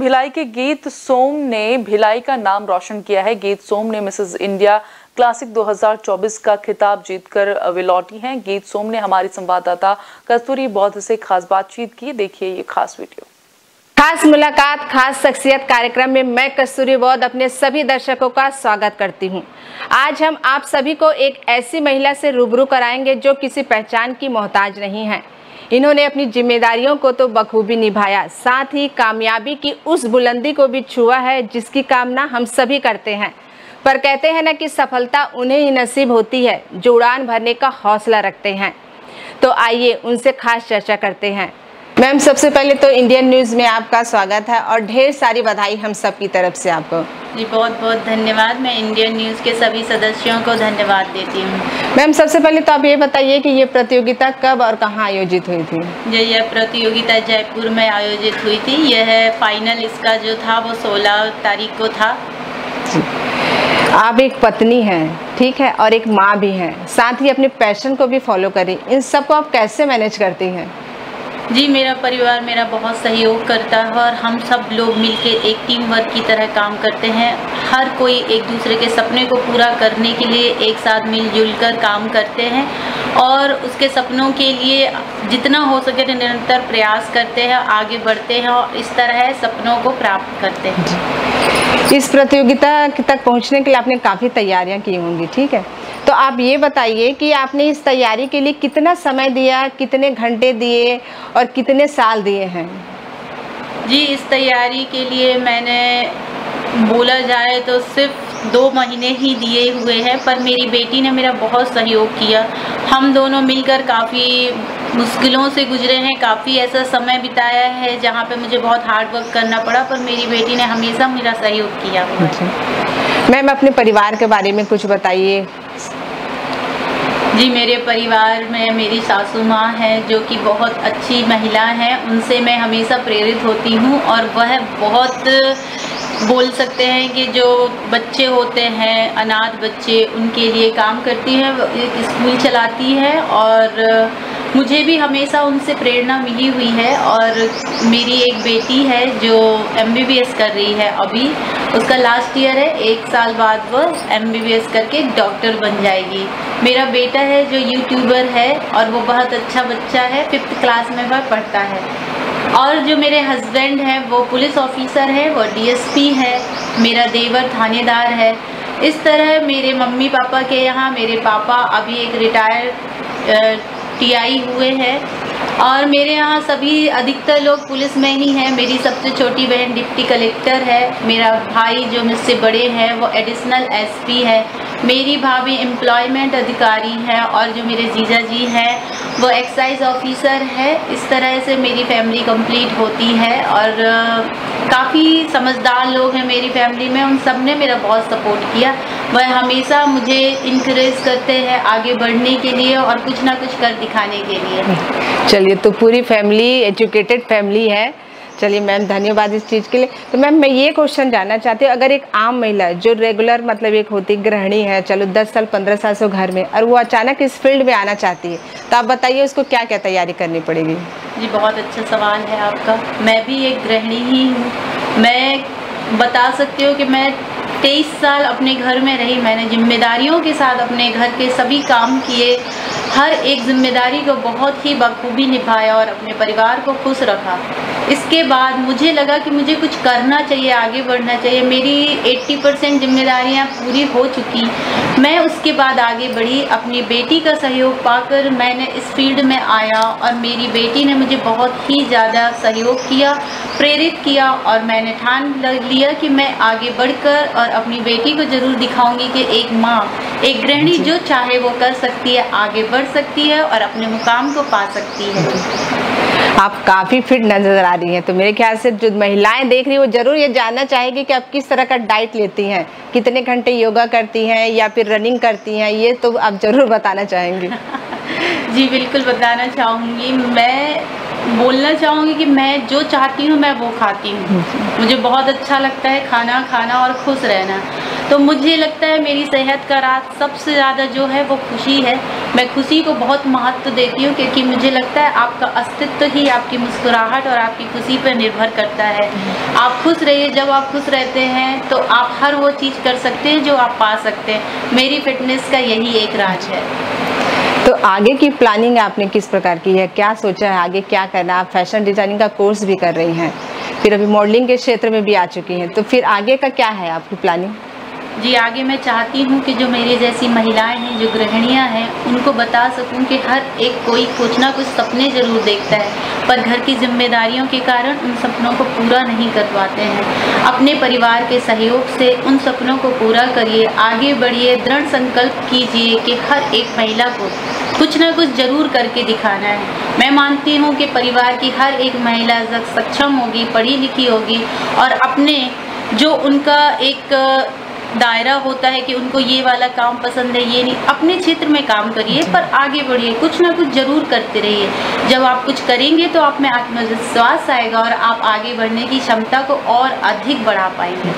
भिलाई के गीत सोम ने भिलाई का नाम रोशन किया है। गीत सोम ने मिसेस इंडिया क्लासिक 2024 का खिताब जीतकर वे लौटी हैं। गीत सोम ने हमारी संवाददाता कस्तूरी बौद्ध से खास बातचीत की। देखिए ये खास वीडियो। खास मुलाकात खास शख्सियत कार्यक्रम में मैं कस्तूरी बौद्ध अपने सभी दर्शकों का स्वागत करती हूं। आज हम आप सभी को एक ऐसी महिला से रूबरू कराएंगे जो किसी पहचान की मोहताज नहीं है। इन्होंने अपनी जिम्मेदारियों को तो बखूबी निभाया, साथ ही कामयाबी की उस बुलंदी को भी छुआ है जिसकी कामना हम सभी करते हैं। पर कहते हैं ना कि सफलता उन्हें ही नसीब होती है जो उड़ान भरने का हौसला रखते हैं। तो आइए उनसे खास चर्चा करते हैं। मैम, सबसे पहले तो इंडियन न्यूज़ में आपका स्वागत है और ढेर सारी बधाई हम सब की तरफ से आपको। जी बहुत बहुत धन्यवाद। मैं इंडियन न्यूज़ के सभी सदस्यों को धन्यवाद देती हूँ। मैम, सबसे पहले तो आप ये बताइए कि ये प्रतियोगिता कब और कहाँ आयोजित हुई थी? यह प्रतियोगिता जयपुर में आयोजित हुई थी। यह फाइनल इसका जो था वो 16 तारीख को था। आप एक पत्नी हैं, ठीक है, और एक माँ भी हैं, साथ ही अपने पैशन को भी फॉलो करें। इन सब को आप कैसे मैनेज करती हैं? जी, मेरा परिवार मेरा बहुत सहयोग करता है और हम सब लोग मिलकर एक टीम वर्क की तरह काम करते हैं। हर कोई एक दूसरे के सपने को पूरा करने के लिए एक साथ मिलजुल कर काम करते हैं और उसके सपनों के लिए जितना हो सके निरंतर प्रयास करते हैं, आगे बढ़ते हैं और इस तरह सपनों को प्राप्त करते हैं। इस प्रतियोगिता तक पहुंचने के लिए आपने काफ़ी तैयारियां की होंगी, ठीक है, तो आप ये बताइए कि आपने इस तैयारी के लिए कितना समय दिया, कितने घंटे दिए और कितने साल दिए हैं? जी, इस तैयारी के लिए मैंने बोला जाए तो सिर्फ 2 महीने ही दिए हुए हैं, पर मेरी बेटी ने मेरा बहुत सहयोग किया। हम दोनों मिलकर काफ़ी मुश्किलों से गुजरे हैं, काफ़ी ऐसा समय बिताया है जहाँ पे मुझे बहुत हार्ड वर्क करना पड़ा, पर मेरी बेटी ने हमेशा मेरा सहयोग किया हुआ है। मैम, अपने परिवार के बारे में कुछ बताइए। जी, मेरे परिवार में मेरी सासू माँ है जो कि बहुत अच्छी महिला है। उनसे मैं हमेशा प्रेरित होती हूँ और वह बहुत बोल सकते हैं कि जो बच्चे होते हैं अनाथ बच्चे, उनके लिए काम करती है, एक स्कूल चलाती है और मुझे भी हमेशा उनसे प्रेरणा मिली हुई है। और मेरी एक बेटी है जो MBBS कर रही है, अभी उसका लास्ट ईयर है। 1 साल बाद वो MBBS करके एक डॉक्टर बन जाएगी। मेरा बेटा है जो यूट्यूबर है और वो बहुत अच्छा बच्चा है, 5th क्लास में वह पढ़ता है। और जो मेरे हस्बैंड हैं वो पुलिस ऑफिसर है, वो DSP है। मेरा देवर थानेदार है। इस तरह मेरे मम्मी पापा के यहाँ मेरे पापा अभी एक रिटायर TI हुए हैं और मेरे यहाँ सभी अधिकतर लोग पुलिस में ही हैं। मेरी सबसे छोटी बहन डिप्टी कलेक्टर है। मेरा भाई जो मुझसे बड़े हैं वो एडिशनल SP है। मेरी भाभी एम्प्लॉयमेंट अधिकारी है और जो मेरे जीजा जी हैं वो एक्साइज ऑफिसर है। इस तरह से मेरी फैमिली कंप्लीट होती है और काफ़ी समझदार लोग हैं मेरी फैमिली में। उन सब ने मेरा बहुत सपोर्ट किया। वह हमेशा मुझे इनकरेज करते हैं आगे बढ़ने के लिए और कुछ ना कुछ कर दिखाने के लिए। चलिए, तो पूरी फैमिली एजुकेटेड फैमिली है। चलिए मैम, धन्यवाद इस चीज़ के लिए। तो मैम, मैं ये क्वेश्चन जानना चाहती हूँ, अगर एक आम महिला जो रेगुलर मतलब एक होती गृहिणी है, चलो 10 साल 15 साल से घर में, और वो अचानक इस फील्ड में आना चाहती है, तो आप बताइए उसको क्या क्या तैयारी करनी पड़ेगी? जी, बहुत अच्छा सवाल है आपका। मैं भी एक गृहिणी ही हूँ। मैं बता सकती हूँ कि मैं 23 साल अपने घर में रही। मैंने जिम्मेदारियों के साथ अपने घर के सभी काम किए, हर एक जिम्मेदारी को बहुत ही बखूबी निभाया और अपने परिवार को खुश रखा। इसके बाद मुझे लगा कि मुझे कुछ करना चाहिए, आगे बढ़ना चाहिए। मेरी 80% जिम्मेदारियां पूरी हो चुकी। मैं उसके बाद आगे बढ़ी। अपनी बेटी का सहयोग पाकर मैंने इस फील्ड में आया और मेरी बेटी ने मुझे बहुत ही ज़्यादा सहयोग किया, प्रेरित किया और मैंने ठान लिया कि मैं आगे बढ़कर और अपनी बेटी को ज़रूर दिखाऊंगी कि एक माँ, एक गृहिणी जो चाहे वो कर सकती है, आगे बढ़ सकती है और अपने मुकाम को पा सकती है। आप काफ़ी फिट नज़र आ रही हैं, तो मेरे ख्याल से जो महिलाएं देख रही हैं वो ज़रूर ये जानना चाहेगी कि आप किस तरह का डाइट लेती हैं, कितने घंटे योगा करती हैं या फिर रनिंग करती हैं, ये तो आप ज़रूर बताना चाहेंगी। जी बिल्कुल बताना चाहूँगी। मैं बोलना चाहूँगी कि मैं जो चाहती हूँ मैं वो खाती हूँ। मुझे बहुत अच्छा लगता है खाना खाना और खुश रहना। तो मुझे लगता है मेरी सेहत का राज सबसे ज़्यादा जो है वो खुशी है। मैं खुशी को बहुत महत्व देती हूँ, क्योंकि मुझे लगता है आपका अस्तित्व ही आपकी मुस्कुराहट और आपकी खुशी पर निर्भर करता है। आप खुश रहिए, जब आप खुश रहते हैं तो आप हर वो चीज़ कर सकते हैं जो आप पा सकते हैं। मेरी फिटनेस का यही एक राज है। तो आगे की प्लानिंग आपने किस प्रकार की है, क्या सोचा है आगे क्या करना? आप फैशन डिजाइनिंग का कोर्स भी कर रही हैं, फिर अभी मॉडलिंग के क्षेत्र में भी आ चुकी हैं, तो फिर आगे का क्या है आपकी प्लानिंग? जी, आगे मैं चाहती हूँ कि जो मेरी जैसी महिलाएं हैं, जो गृहिणियाँ हैं, उनको बता सकूँ कि हर एक कोई कुछ ना कुछ सपने ज़रूर देखता है, पर घर की जिम्मेदारियों के कारण उन सपनों को पूरा नहीं कर पाते हैं। अपने परिवार के सहयोग से उन सपनों को पूरा करिए, आगे बढ़िए, दृढ़ संकल्प कीजिए कि हर एक महिला को कुछ ना कुछ ज़रूर करके दिखाना है। मैं मानती हूँ कि परिवार की हर एक महिला सक्षम होगी, पढ़ी लिखी होगी और अपने जो उनका एक दायरा होता है कि उनको ये वाला काम पसंद है, ये नहीं, अपने क्षेत्र में काम करिए पर आगे बढ़िए, कुछ ना कुछ ज़रूर करते रहिए। जब आप कुछ करेंगे तो आप में आत्मविश्वास आएगा और आप आगे बढ़ने की क्षमता को और अधिक बढ़ा पाएंगे।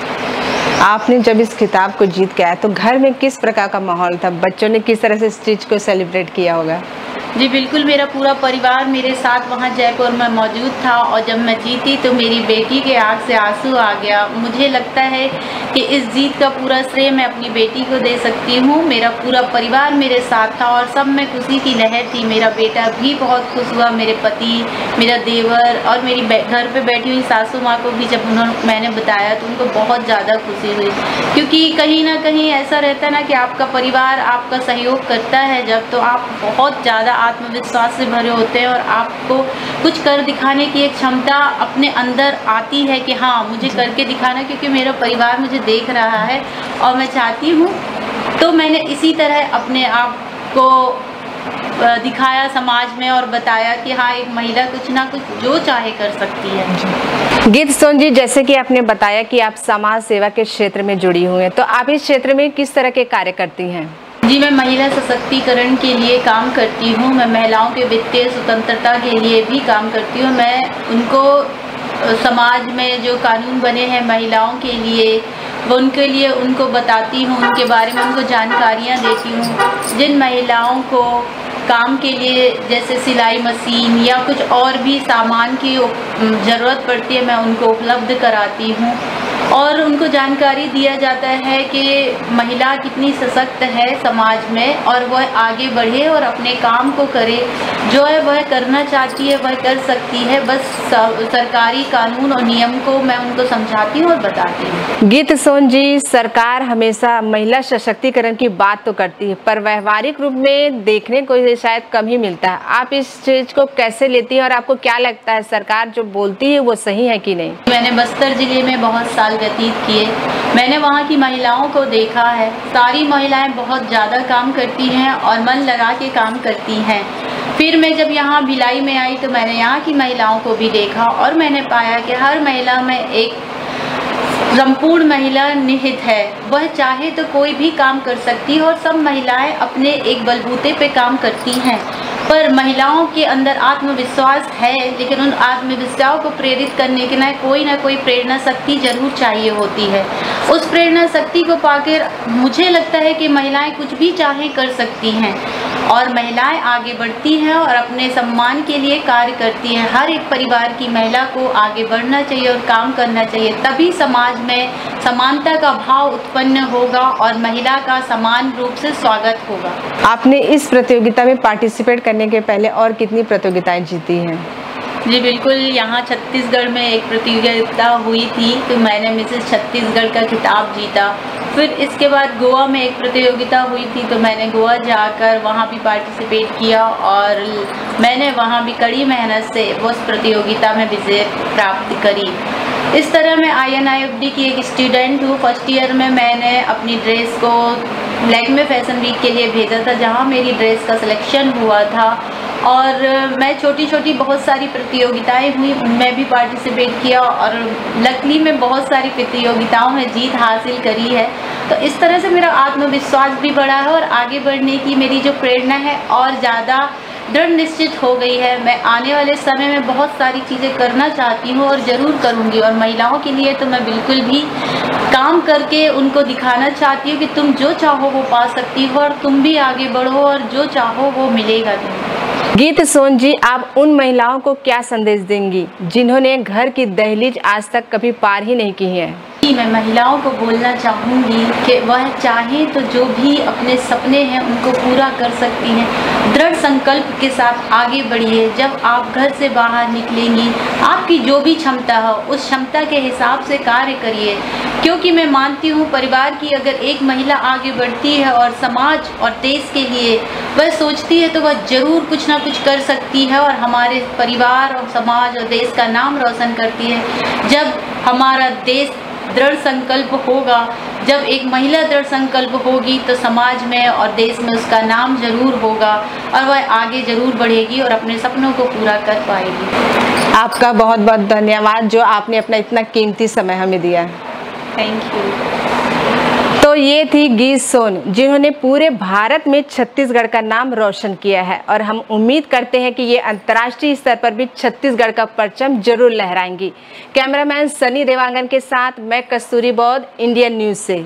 आपने जब इस खिताब को जीत के आया तो घर में किस प्रकार का माहौल था? बच्चों ने किस तरह से इस चीज़ को सेलिब्रेट किया होगा? जी बिल्कुल, मेरा पूरा परिवार मेरे साथ वहाँ जयपुर में मौजूद था और जब मैं जीती तो मेरी बेटी के आँख से आंसू आ गया। मुझे लगता है कि इस जीत का पूरा श्रेय मैं अपनी बेटी को दे सकती हूँ। मेरा पूरा परिवार मेरे साथ था और सब में खुशी की लहर थी। मेरा बेटा भी बहुत खुश हुआ, मेरे पति, मेरा देवर और मेरी घर पे बैठी हुई सासू माँ को भी जब मैंने बताया तो उनको बहुत ज़्यादा खुशी हुई, क्योंकि कहीं ना कहीं ऐसा रहता है ना कि आपका परिवार आपका सहयोग करता है जब, तो आप बहुत ज़्यादा आत्मविश्वास से भरे होते हैं और आपको कुछ कर दिखाने की एक क्षमता अपने अंदर आती है कि हाँ मुझे करके दिखाना, क्योंकि मेरा परिवार मुझे देख रहा है और मैं चाहती हूँ। तो मैंने इसी तरह अपने आप को दिखाया समाज में और बताया कि हाँ एक महिला कुछ ना कुछ जो चाहे कर सकती है। गीत सोन जी, जैसे कि आपने बताया कि आप समाज सेवा के क्षेत्र में जुड़ी हुई हैं, तो आप इस क्षेत्र में किस तरह के कार्य करती हैं? जी, मैं महिला सशक्तिकरण के लिए काम करती हूँ। मैं महिलाओं के वित्तीय स्वतंत्रता के लिए भी काम करती हूँ। मैं उनको समाज में जो कानून बने हैं महिलाओं के लिए, वो उनके लिए उनको बताती हूँ, उनके बारे में उनको जानकारियाँ देती हूँ। जिन महिलाओं को काम के लिए जैसे सिलाई मशीन या कुछ और भी सामान की ज़रूरत पड़ती है, मैं उनको उपलब्ध कराती हूँ और उनको जानकारी दिया जाता है कि महिला कितनी सशक्त है समाज में और वह आगे बढ़े और अपने काम को करे, जो है वह करना चाहती है वह कर सकती है। बस सरकारी कानून और नियम को मैं उनको समझाती हूँ और बताती हूँ। गीत सोन जी, सरकार हमेशा महिला सशक्तिकरण की बात तो करती है पर व्यवहारिक रूप में देखने को शायद कम ही मिलता है। आप इस चीज को कैसे लेती हैं और आपको क्या लगता है सरकार जो बोलती है वो सही है कि नहीं? मैंने बस्तर जिले में बहुत साल व्यतीत किए, मैंने वहाँ की महिलाओं को देखा है। सारी महिलाएं बहुत ज़्यादा काम करती हैं और मन लगा के काम करती हैं। फिर मैं जब यहाँ भिलाई में आई तो मैंने यहाँ की महिलाओं को भी देखा और मैंने पाया कि हर महिला में एक संपूर्ण महिला निहित है। वह चाहे तो कोई भी काम कर सकती है और सब महिलाएं अपने एक बलबूते पे काम करती हैं, पर महिलाओं के अंदर आत्मविश्वास है, लेकिन उन आत्मविश्वास को प्रेरित करने के लिए ना कोई प्रेरणा शक्ति जरूर चाहिए होती है। उस प्रेरणा शक्ति को पाकर मुझे लगता है कि महिलाएं कुछ भी चाहे कर सकती हैं और महिलाएं आगे बढ़ती हैं और अपने सम्मान के लिए कार्य करती हैं। हर एक परिवार की महिला को आगे बढ़ना चाहिए और काम करना चाहिए, तभी समाज में समानता का भाव उत्पन्न होगा और महिला का समान रूप से स्वागत होगा। आपने इस प्रतियोगिता में पार्टिसिपेट करने के पहले और कितनी प्रतियोगिताएं जीती हैं? जी बिल्कुल, यहाँ छत्तीसगढ़ में एक प्रतियोगिता हुई थी तो मैंने मिसेस छत्तीसगढ़ का खिताब जीता। फिर इसके बाद गोवा में एक प्रतियोगिता हुई थी तो मैंने गोवा जाकर वहाँ भी पार्टिसिपेट किया और मैंने वहाँ भी कड़ी मेहनत से उस प्रतियोगिता में विजय प्राप्त करी। इस तरह मैं INIFD की एक स्टूडेंट हूँ। फर्स्ट ईयर में मैंने अपनी ड्रेस को लैक्मे फैशन वीक के लिए भेजा था, जहाँ मेरी ड्रेस का सिलेक्शन हुआ था और मैं छोटी छोटी बहुत सारी प्रतियोगिताएं हुई उनमें भी पार्टिसिपेट किया और लकीली मैं बहुत सारी प्रतियोगिताओं में जीत हासिल करी है। तो इस तरह से मेरा आत्मविश्वास भी बढ़ा है और आगे बढ़ने की मेरी जो प्रेरणा है और ज़्यादा दृढ़ निश्चित हो गई है। मैं आने वाले समय में बहुत सारी चीज़ें करना चाहती हूँ और ज़रूर करूँगी। और महिलाओं के लिए तो मैं बिल्कुल भी काम करके उनको दिखाना चाहती हूँ कि तुम जो चाहो वो पा सकती हो और तुम भी आगे बढ़ो और जो चाहो वो मिलेगा तुम्हें। गीत सोन जी, आप उन महिलाओं को क्या संदेश देंगी जिन्होंने घर की दहलीज आज तक कभी पार ही नहीं की है? मैं महिलाओं को बोलना चाहूँगी कि वह चाहे तो जो भी अपने सपने हैं उनको पूरा कर सकती हैं। दृढ़ संकल्प के साथ आगे बढ़िए। जब आप घर से बाहर निकलेंगी, आपकी जो भी क्षमता हो उस क्षमता के हिसाब से कार्य करिए, क्योंकि मैं मानती हूँ परिवार की अगर एक महिला आगे बढ़ती है और समाज और देश के लिए वह सोचती है तो वह ज़रूर कुछ ना कुछ कर सकती है और हमारे परिवार और समाज और देश का नाम रोशन करती है। जब हमारा देश दृढ़ संकल्प होगा, जब एक महिला दृढ़ संकल्प होगी तो समाज में और देश में उसका नाम जरूर होगा और वह आगे जरूर बढ़ेगी और अपने सपनों को पूरा कर पाएगी। आपका बहुत बहुत धन्यवाद जो आपने अपना इतना कीमती समय हमें दिया। Thank you. तो ये थी गीत सोन, जिन्होंने पूरे भारत में छत्तीसगढ़ का नाम रोशन किया है और हम उम्मीद करते हैं कि ये अंतर्राष्ट्रीय स्तर पर भी छत्तीसगढ़ का परचम जरूर लहराएंगी। कैमरामैन सनी देवांगन के साथ मैं कस्तूरी बौद्ध, इंडियन न्यूज़ से।